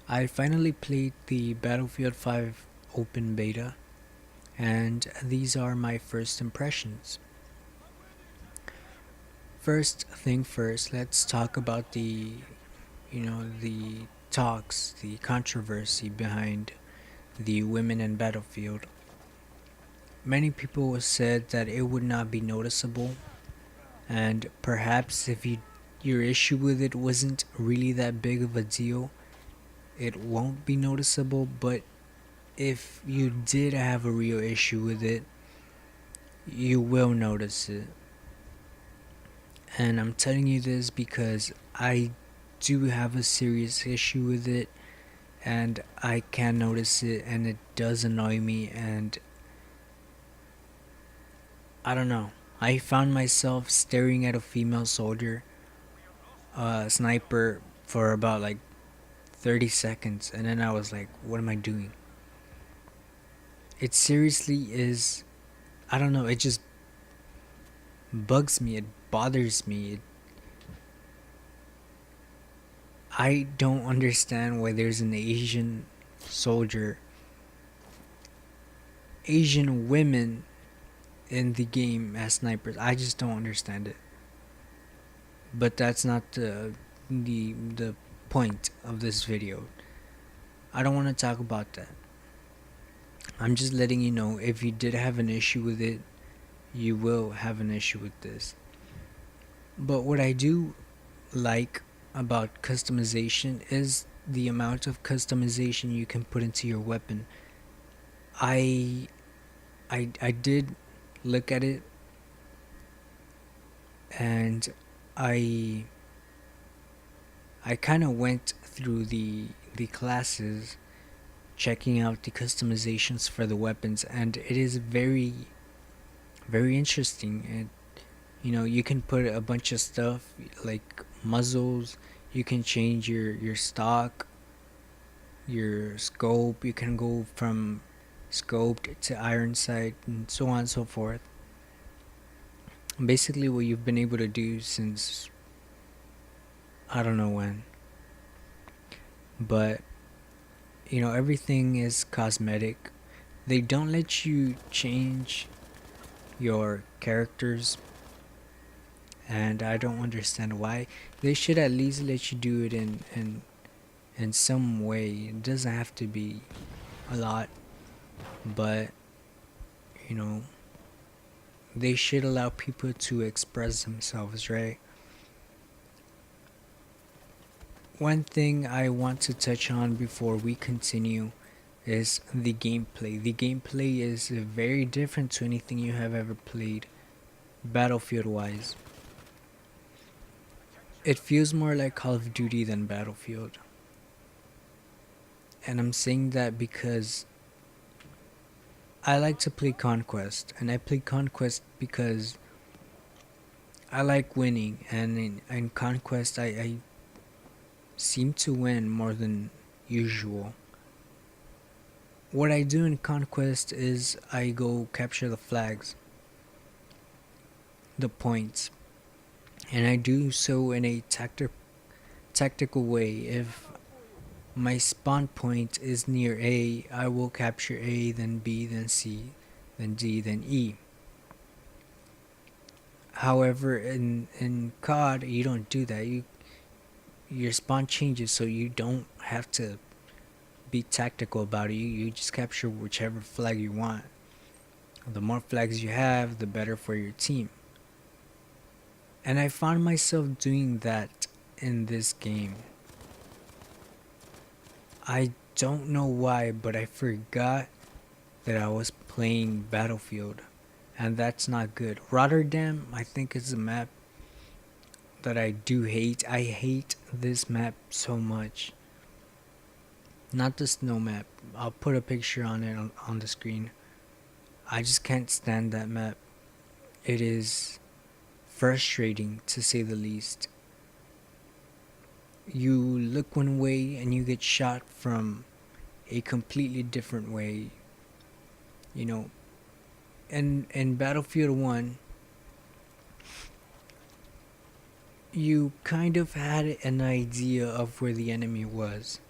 I finally played the Battlefield 5 open beta, and these are my first impressions. First thing first, let's talk about the talks, the controversy behind the women in Battlefield. Many people said that it would not be noticeable, and perhaps if your issue with it wasn't really that big of a deal, it won't be noticeable, but if you did have a real issue with it, you will notice it. And I'm telling you this because I do have a serious issue with it, and I can notice it, and it does annoy me. And I don't know, I found myself staring at a female soldier, sniper, for about like 30 seconds, and then I was like, what am I doing? It seriously is, I don't know, it just bugs me, it bothers me. I don't understand why there's an soldier, Asian women in the game as snipers. I just don't understand it. But that's not the point of this video. I don't want to talk about that. I'm just letting you know, if you did have an issue with it, you will have an issue with this. But what I do like about customization is the amount of customization you can put into your weapon. I I did look at it, and I I kind of went through the classes, checking out the customizations for the weapons, and it is very interesting. And you can put a bunch of stuff like muzzles. You can change your stock, your scope. You can go from scoped to iron sight, and so on and so forth. Basically what you've been able to do since I don't know when. But everything is cosmetic. They don't let you change your characters, and I don't understand why. They should at least let you do it in some way. It doesn't have to be a lot, but you know they should allow people to express themselves, right? One thing I want to touch on before we continue is the gameplay. The gameplay is very different to anything you have ever played, Battlefield wise. It feels more like Call of Duty than Battlefield. And I'm saying that because I like to play Conquest, and I play Conquest because I like winning, and in Conquest I seem to win more than usual. What I do in Conquest is I go capture the flags, the points, and I do so in a tactical way. If my spawn point is near A, I will capture A, then B, then C, then D, then E. However, in COD, you don't do that. Your spawn changes, so you don't have to be tactical about it. You just capture whichever flag you want. The more flags you have, the better for your team. And I found myself doing that in this game. I don't know why, but I forgot that I was playing Battlefield, and that's not good. Rotterdam, I think, is a map that I do hate. I hate this map so much. Not the snow map. I'll put a picture on it on the screen. I just can't stand that map. It is frustrating, to say the least. You look one way and you get shot from a completely different way. In Battlefield 1, you kind of had an idea of where the enemy was.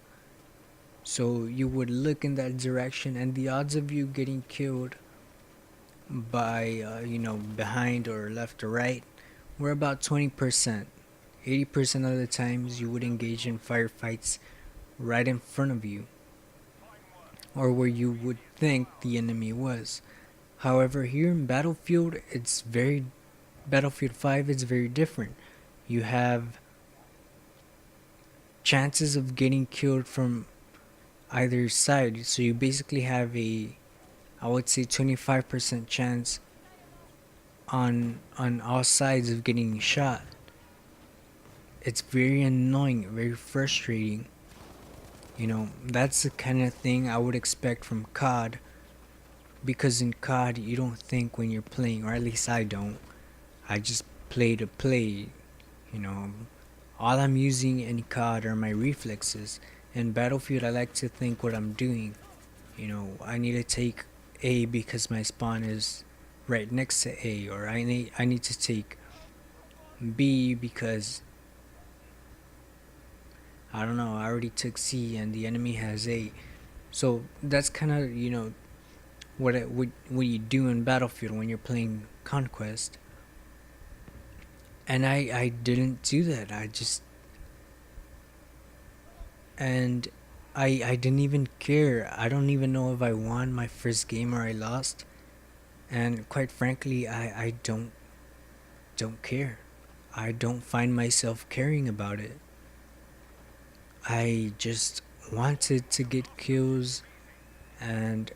So you would look in that direction, and the odds of you getting killed by, behind or left or right were about 20%. 80% of the times you would engage in firefights right in front of you, or where you would think the enemy was. However, here in Battlefield 5, it's very different. You have chances of getting killed from either side, so you basically have I would say 25% chance on all sides of getting shot. It's very annoying, very frustrating. That's the kind of thing I would expect from COD, because in COD you don't think when you're playing, or at least I don't. I just play to play. You know, all I'm using in COD are my reflexes. In Battlefield, I like to think what I'm doing. I need to take A because my spawn is right next to A, or I need to take B because I don't know, I already took C and the enemy has A. So that's kind of what you do in Battlefield when you're playing Conquest. And I didn't do that. And I didn't even care. I don't even know if I won my first game or I lost. And quite frankly, I don't care. I don't find myself caring about it. I just wanted to get kills, and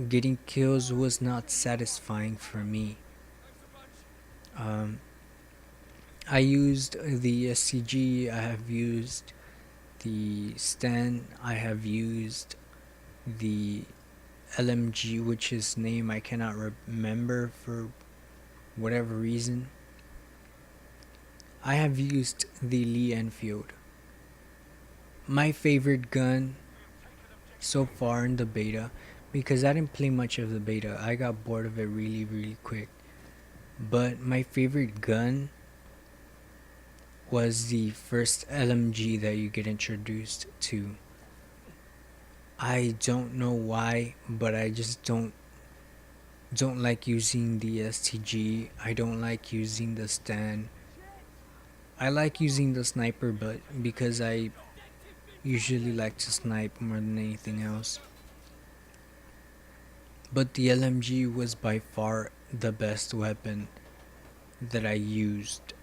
getting kills was not satisfying for me. Um, I used the SCG, I have used the Sten, I have used the LMG, which is name I cannot remember for whatever reason. I have used the Lee Enfield. My favorite gun so far in the beta, because I didn't play much of the beta, I got bored of it really, really quick. But my favorite gun was the first LMG that you get introduced to. I don't know why, but I just don't like using the STG. I don't like using the Sten. I like using the sniper, but because I usually like to snipe more than anything else. But the LMG was by far the best weapon that I used.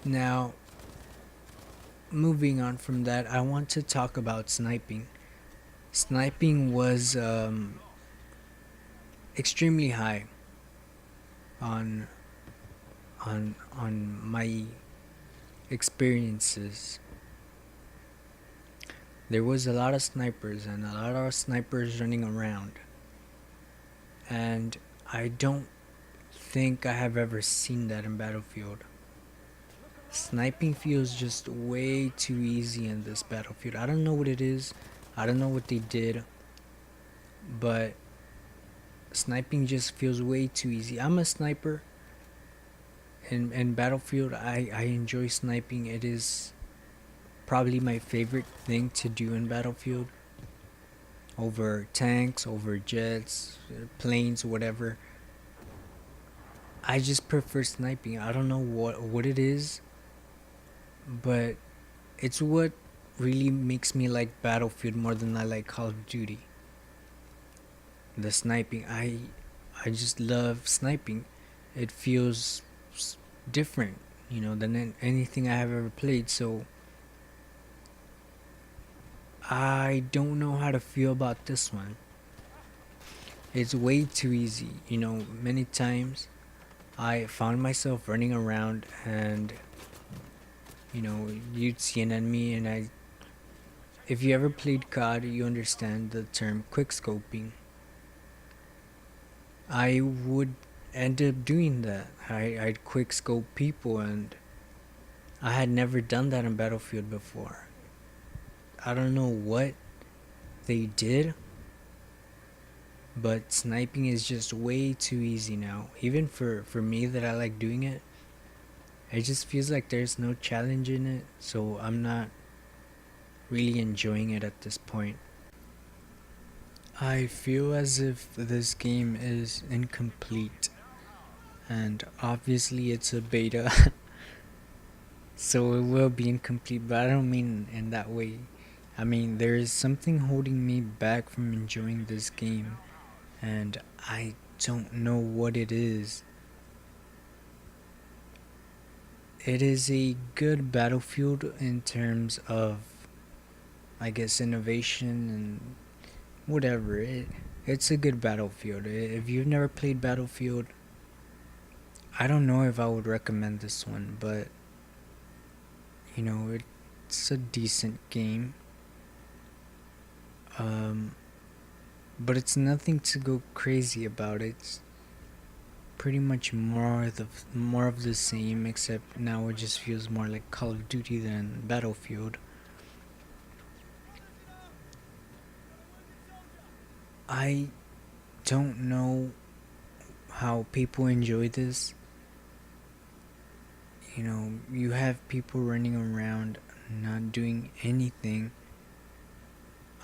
Now, moving on from that, I want to talk about sniping. Sniping was extremely high on on my experiences. There was a lot of snipers and a lot of snipers running around, and I don't think I have ever seen that in Battlefield. Sniping feels just way too easy in this Battlefield. I don't know what it is. I don't know what they did, but sniping just feels way too easy. I'm a sniper. In Battlefield, I enjoy sniping. It is probably my favorite thing to do in Battlefield. Over tanks, over jets, planes, whatever. I just prefer sniping. I don't know what it is, but it's what really makes me like Battlefield more than I like Call of Duty. The sniping, I just love sniping. It feels different, than anything I have ever played. So I don't know how to feel about this one. It's way too easy. Many times I found myself running around, and you'd see an enemy, and if you ever played COD, you understand the term quickscoping. I would end up doing that. I'd quickscope people, and I had never done that in Battlefield before. I don't know what they did, but sniping is just way too easy now. Even for me that I like doing it, It just feels like there's no challenge in it, so I'm not really enjoying it at this point. I feel as if this game is incomplete, and obviously it's a beta, so it will be incomplete, but I don't mean in that way. I mean, there is something holding me back from enjoying this game, and I don't know what it is. It is a good battlefield in terms of, I guess, innovation and whatever. It's a good battlefield. If you've never played Battlefield, I don't know if I would recommend this one, but it's a decent game. Um, but it's nothing to go crazy about. It's pretty much more of the same, except now it just feels more like Call of Duty than Battlefield. I don't know how people enjoy this. You have people running around not doing anything.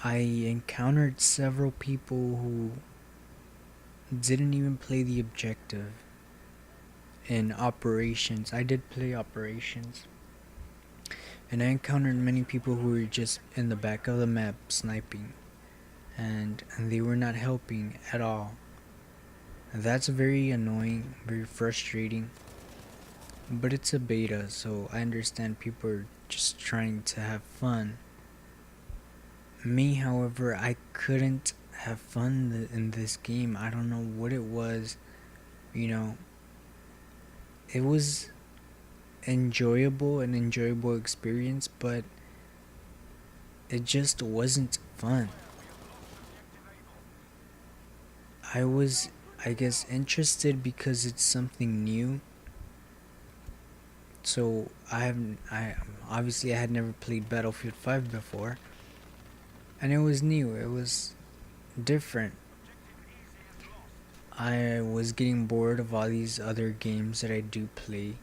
I encountered several people who didn't even play the objective in operations. I did play operations, and I encountered many people who were just in the back of the map sniping, and they were not helping at all. That's very annoying, very frustrating. But it's a beta, so I understand people are just trying to have fun. Me, however, I couldn't have fun in this game. I don't know what it was. You know, it was an enjoyable experience, but it just wasn't fun. I was, I guess, interested because it's something new. So I obviously I had never played Battlefield 5 before, and it was new. It was different. I was getting bored of all these other games that I do play,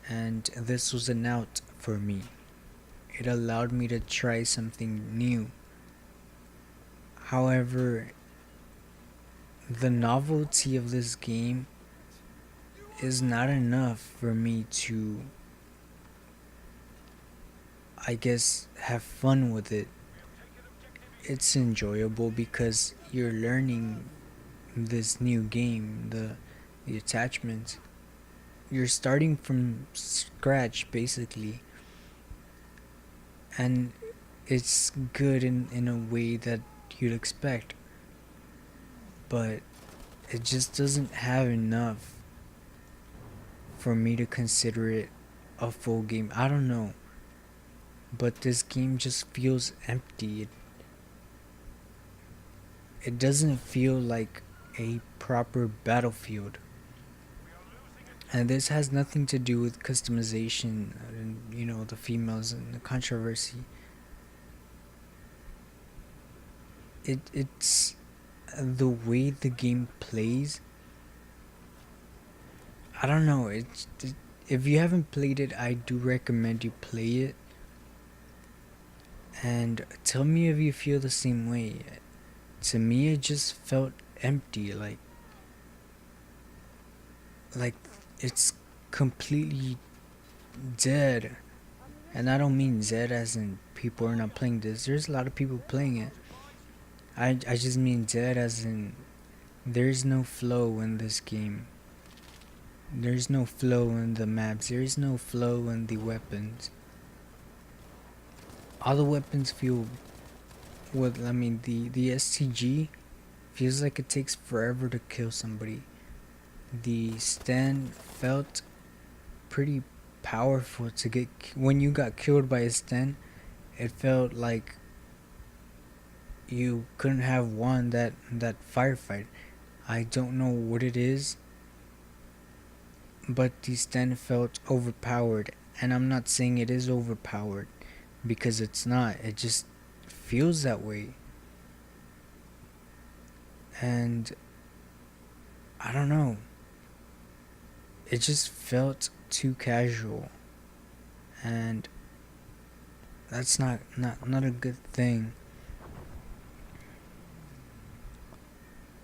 and this was an out for me. It allowed me to try something new. However, the novelty of this game is not enough for me to, I guess, have fun with it. It's enjoyable because you're learning this new game, the attachments. You're starting from scratch basically, and it's good in a way that you'd expect, but it just doesn't have enough for me to consider it a full game. I don't know, but this game just feels empty. It doesn't feel like a proper battlefield. And this has nothing to do with customization and the females and the controversy. It's the way the game plays. I don't know. If you haven't played it, I do recommend you play it. And tell me if you feel the same way. To me, it just felt empty. Like it's completely dead. And I don't mean dead as in people are not playing this. There's a lot of people playing it. I just mean dead as in there's no flow in this game. There's no flow in the maps. There's no flow in the weapons. All the weapons feel the STG feels like it takes forever to kill somebody. The stand felt pretty powerful to get when you got killed by a stand. It felt like you couldn't have won that firefight. I don't know what it is, but the stand felt overpowered, and I'm not saying it is overpowered because it's not. It just feels that way. And I don't know. It just felt too casual, and that's not a good thing.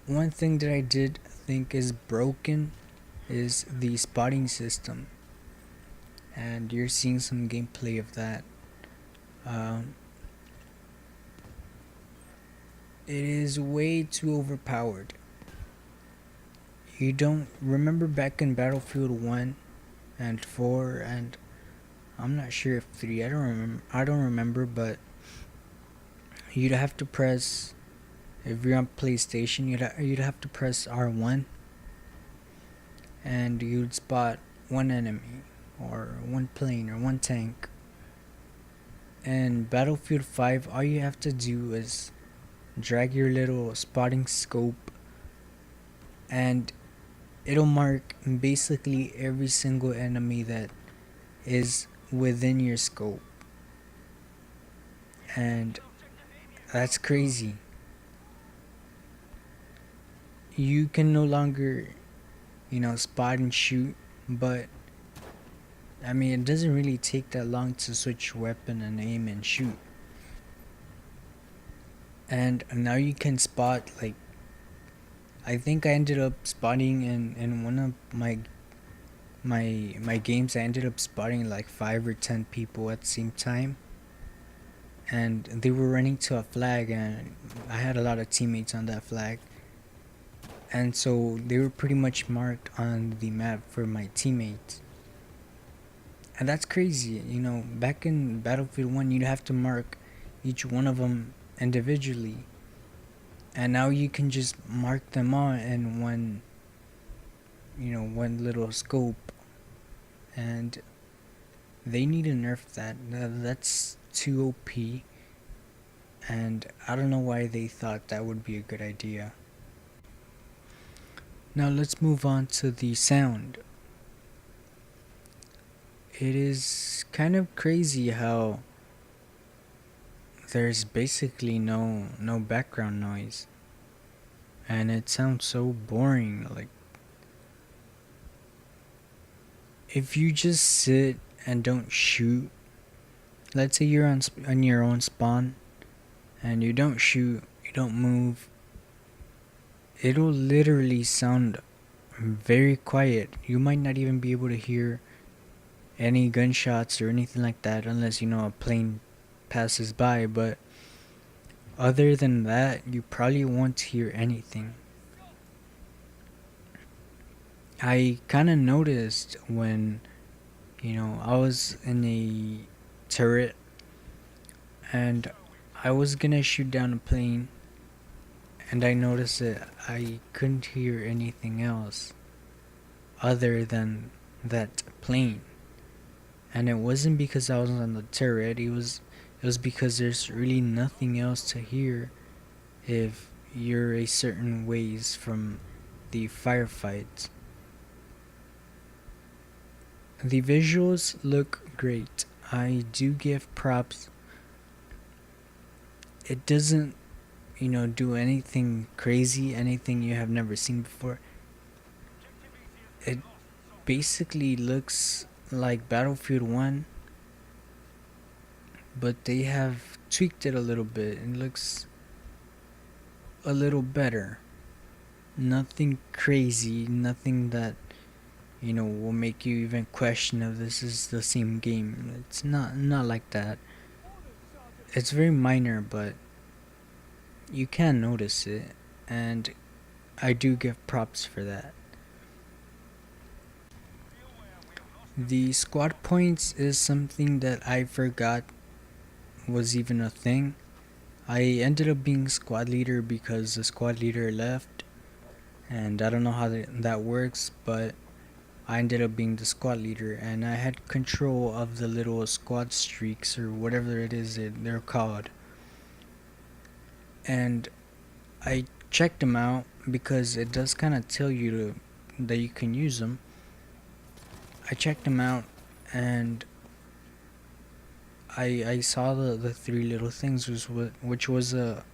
One thing that I did think is broken is the spotting system, and you're seeing some gameplay of that. Um, it is way too overpowered. You don't remember back in Battlefield 1 and 4, and I'm not sure if 3. I don't remember, but you'd have to press, if you're on PlayStation, you'd have to press R1, and you'd spot one enemy or one plane or one tank. In Battlefield 5, all you have to do is drag your little spotting scope, and it'll mark basically every single enemy that is within your scope. And that's crazy. You can no longer, spot and shoot, but I mean, it doesn't really take that long to switch weapon and aim and shoot. And now you can spot, like, I think I ended up spotting in one of my games. I ended up spotting like 5 or 10 people at the same time, and they were running to a flag, and I had a lot of teammates on that flag, and so they were pretty much marked on the map for my teammates. And that's crazy. Back in Battlefield 1, you'd have to mark each one of them individually, and now you can just mark them all in one little scope. And they need to nerf that. That's too OP, and I don't know why they thought that would be a good idea. Now let's move on to the sound. It is kind of crazy how there's basically no background noise, and it sounds so boring. Like, if you just sit and don't shoot, let's say you're on your own spawn and you don't shoot, you don't move, it'll literally sound very quiet. You might not even be able to hear any gunshots or anything like that unless a plane passes by, but other than that, you probably won't hear anything. I kind of noticed when I was in a turret and I was gonna shoot down a plane, and I noticed that I couldn't hear anything else other than that plane. And it wasn't because I was on the turret, it was because there's really nothing else to hear if you're a certain ways from the firefight. The visuals look great. I do give props. It doesn't, do anything crazy, anything you have never seen before. It basically looks like Battlefield 1, but they have tweaked it a little bit. It looks a little better. Nothing crazy, nothing that will make you even question if this is the same game. It's not like that. It's very minor, but you can notice it, and I do give props for that. The squad points is something that I forgot was even a thing. I ended up being squad leader because the squad leader left, and I don't know how that works, but I ended up being the squad leader, and I had control of the little squad streaks or whatever it is that they're called. And I checked them out because it does kind of tell you that you can use them. I checked them out, and I saw the three little things, which was a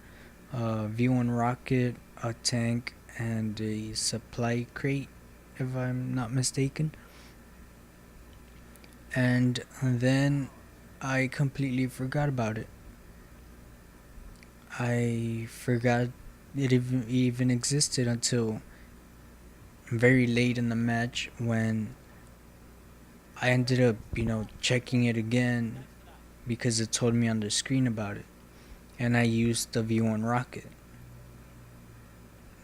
V1 rocket, a tank, and a supply crate, if I'm not mistaken. And then I completely forgot about it. I forgot it even existed until very late in the match when I ended up, checking it again because it told me on the screen about it. And I used the V1 rocket.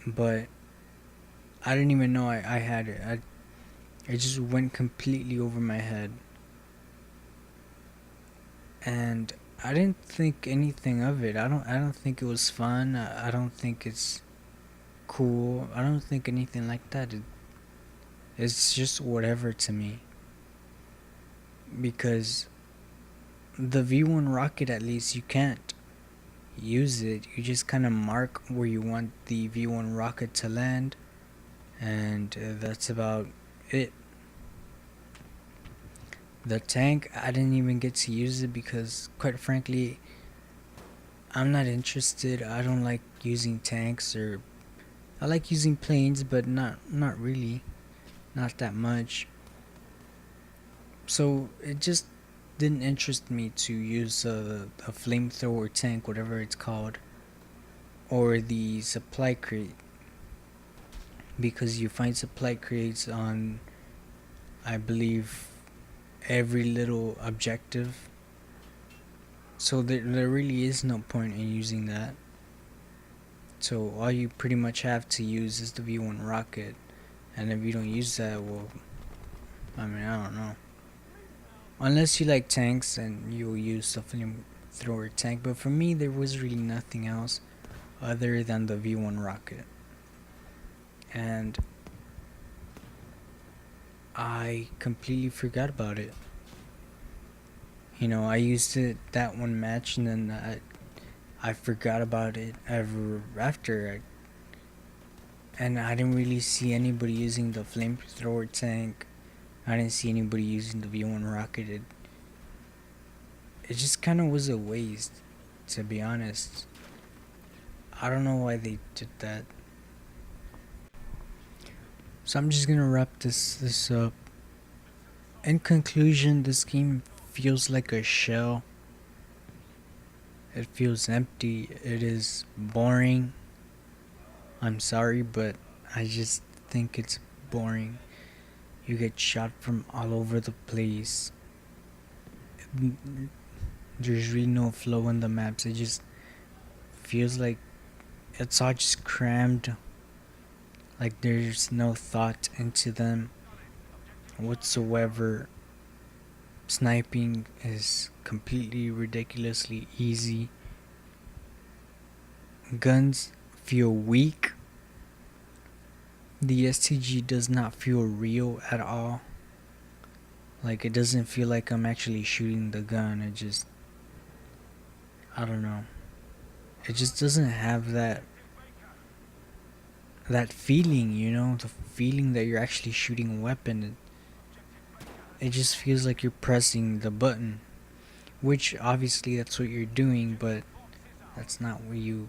But I didn't even know I had it. It just went completely over my head. And I didn't think anything of it. I don't think it was fun. I don't think it's cool. I don't think anything like that. It's just whatever to me. Because the V1 rocket, at least, you can't use it. You just kind of mark where you want the V1 rocket to land, and that's about it. The tank, I didn't even get to use it because, quite frankly, I'm not interested. I don't like using tanks, or I like using planes, but not really, not that much. So it just didn't interest me to use a flamethrower tank, whatever it's called, or the supply crate, because you find supply crates on, I believe, every little objective. So there really is no point in using that. So all you pretty much have to use is the V1 rocket, and if you don't use that, well, I mean, I don't know. Unless you like tanks, and you'll use the flamethrower tank. But for me, there was really nothing else other than the V1 rocket, and I completely forgot about it. I used it that one match, and then I forgot about it ever after. And I didn't really see anybody using the flamethrower tank. I didn't see anybody using the V1 rocket. It just kind of was a waste, to be honest. I don't know why they did that. So I'm just gonna wrap this up. In conclusion, this game feels like a shell. It feels empty. It is boring. I'm sorry, but I just think it's boring. You get shot from all over the place. There's really no flow in the maps. It just feels like it's all just crammed. Like there's no thought into them whatsoever. Sniping is completely ridiculously easy. Guns feel weak. The STG does not feel real at all. Like, it doesn't feel like I'm actually shooting the gun. I don't know. It just doesn't have that feeling, the feeling that you're actually shooting a weapon. It just feels like you're pressing the button, which obviously that's what you're doing, but that's not what you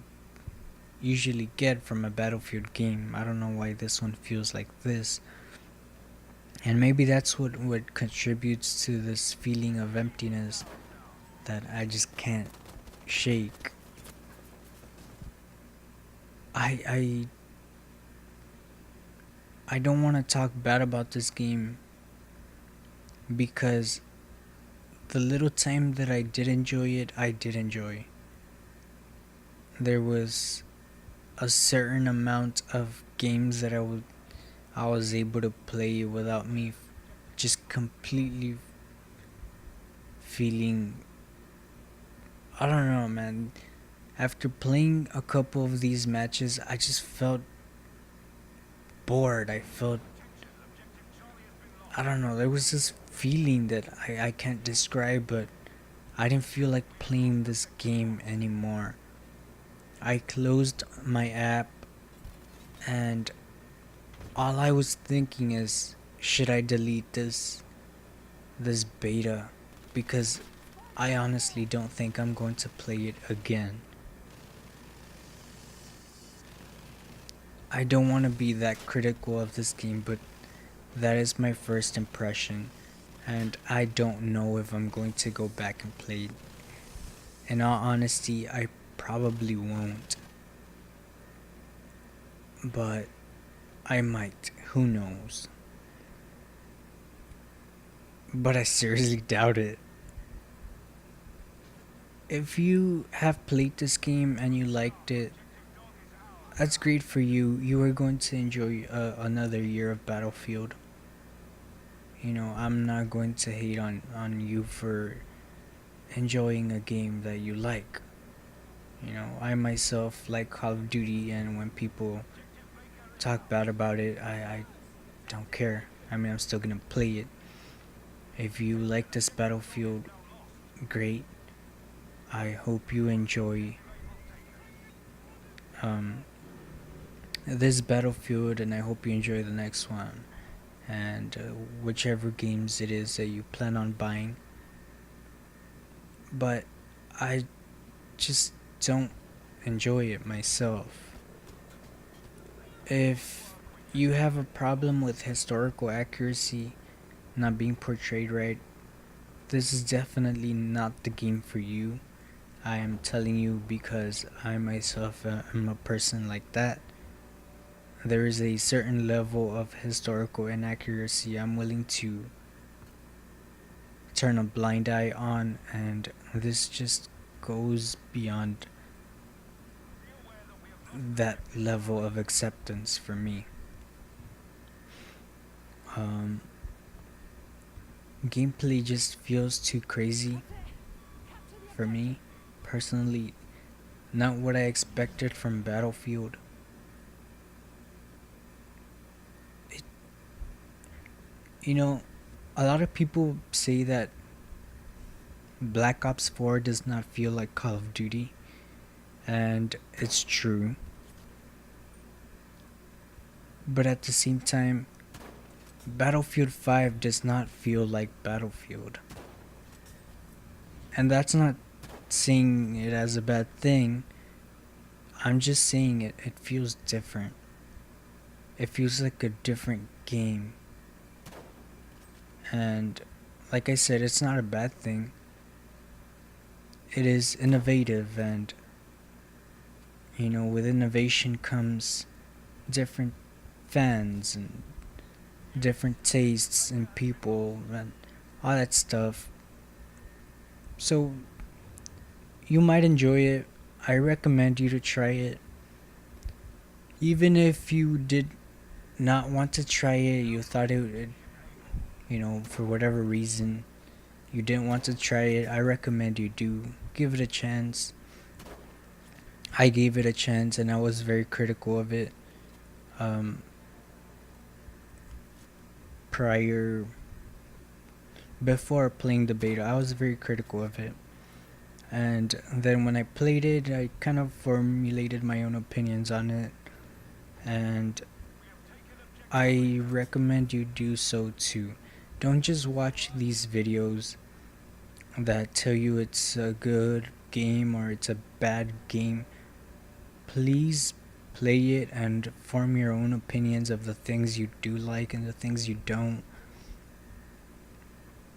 usually get from a Battlefield game. I don't know why this one feels like this. And maybe that's what contributes to this feeling of emptiness that I just can't shake. I I don't want to talk bad about this game because the little time that I did enjoy it, I did enjoy. There was a certain amount of games that I was able to play without me just completely feeling, I don't know, man. After playing a couple of these matches, I just felt bored. I don't know, there was this feeling that I can't describe, but I didn't feel like playing this game anymore. I closed my app, and all I was thinking is, should I delete this beta? Because I honestly don't think I'm going to play it again. I don't want to be that critical of this game, but that is my first impression. and I don't know if I'm going to go back and play it. In all honesty, I probably won't, but I might. Who knows? But I seriously doubt it. If you have played this game and you liked it, that's great for you. You are going to enjoy another year of Battlefield. You know, I'm not going to hate on you for enjoying a game that you like. You know, I myself like Call of Duty, and when people talk bad about it, I don't care. I mean, I'm still gonna play it. If you like this Battlefield, great. I hope you enjoy um, this Battlefield, and I hope you enjoy the next one, and whichever games it is that you plan on buying. But I just don't enjoy it myself. If you have a problem with historical accuracy not being portrayed right, this is definitely not the game for you. I am telling you because I myself am a person like that. There is a certain level of historical inaccuracy I'm willing to turn a blind eye on, and this just goes beyond that level of acceptance for me. Um, Gameplay just feels too crazy for me, personally. Not what I expected from Battlefield. It, you know, a lot of people say that Black Ops 4 does not feel like Call of Duty, and it's true. But at the same time, Battlefield 5 does not feel like Battlefield. And that's not saying it as a bad thing. I'm just saying it feels different. It feels like a different game. And like I said, it's not a bad thing. It is innovative, and you know, with innovation comes different fans and different tastes in people and all that stuff. So you might enjoy it. I recommend you to try it. Even if you did not want to try it, you thought it would, you know, for whatever reason, you didn't want to try it, I recommend you do give it a chance. I gave it a chance and I was very critical of it. Um, prior, before playing the beta, I was very critical of it. And then when I played it, I kind of formulated my own opinions on it. And I recommend you do so too. Don't just watch these videos that tell you it's a good game or it's a bad game. Please play it and form your own opinions of the things you do like and the things you don't.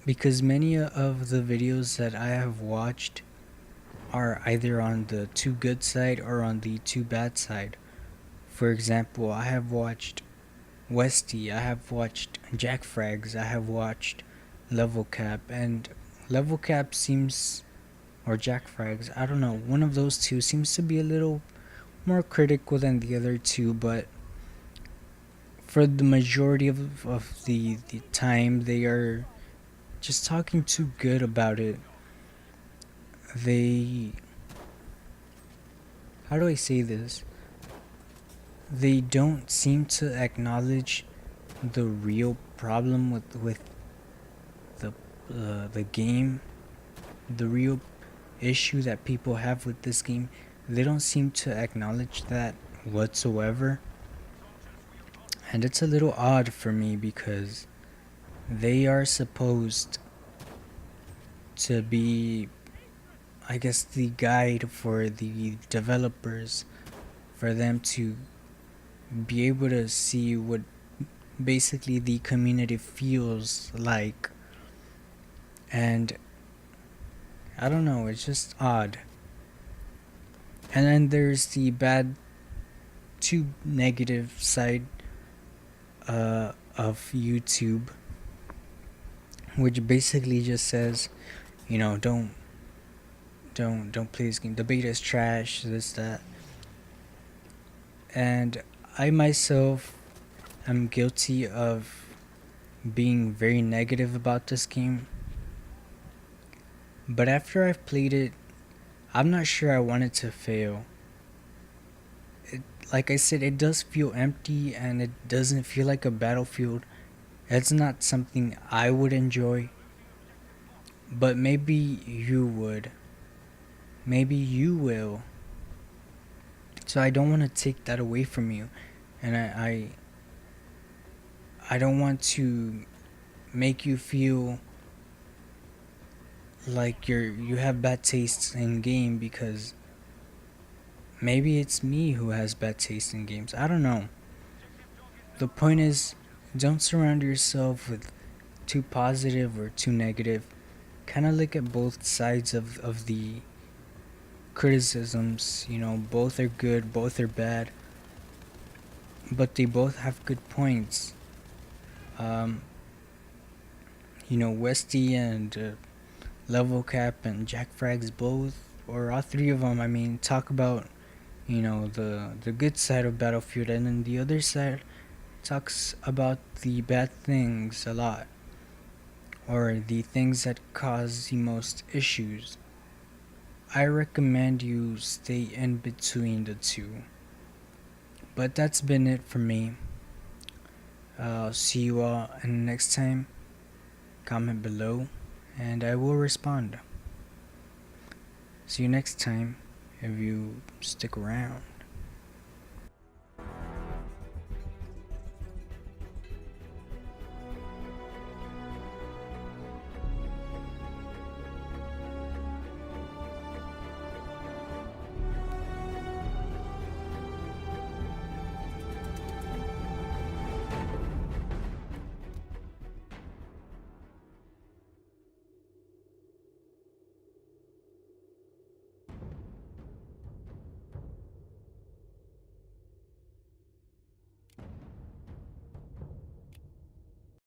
Because many of the videos that I have watched are either on the too good side or on the too bad side. For example, I have watched Westy, I have watched Jack Frags, I have watched Level Cap, and Level Cap seems, or Jack Frags, I don't know, one of those two seems to be a little more critical than the other two, but for the majority of the time, they are just talking too good about it. They, how do I say this? They don't seem to acknowledge the real problem with the game, the real issue that people have with this game. They don't seem to acknowledge that whatsoever, and it's a little odd for me because they are supposed to be, I guess, the guide for the developers, for them to be able to see what basically the community feels like And I don't know, it's just odd. And then there's the bad, too negative side of YouTube, which basically just says, don't play this game. The beta is trash. This that, and I myself am guilty of being very negative about this game. But after I've played it, I'm not sure I want it to fail. Like I said, it does feel empty and it doesn't feel like a battlefield. It's not something I would enjoy, but maybe you would. Maybe you will. So I don't want to take that away from you, and I don't want to make you feel like you have bad taste in game, because maybe it's me who has bad taste in games. I don't know. The point is, don't surround yourself with too positive or too negative. Kind of look at both sides of the criticisms. Both are good, both are bad, but they both have good points. Um, Westy and Level Cap and Jack Frags both, or all three of them, I mean, talk about, the good side of Battlefield, and then the other side talks about the bad things a lot, or the things that cause the most issues. I recommend you stay in between the two. But that's been it for me. I'll see you all next time. Comment below and I will respond. See you next time if you stick around.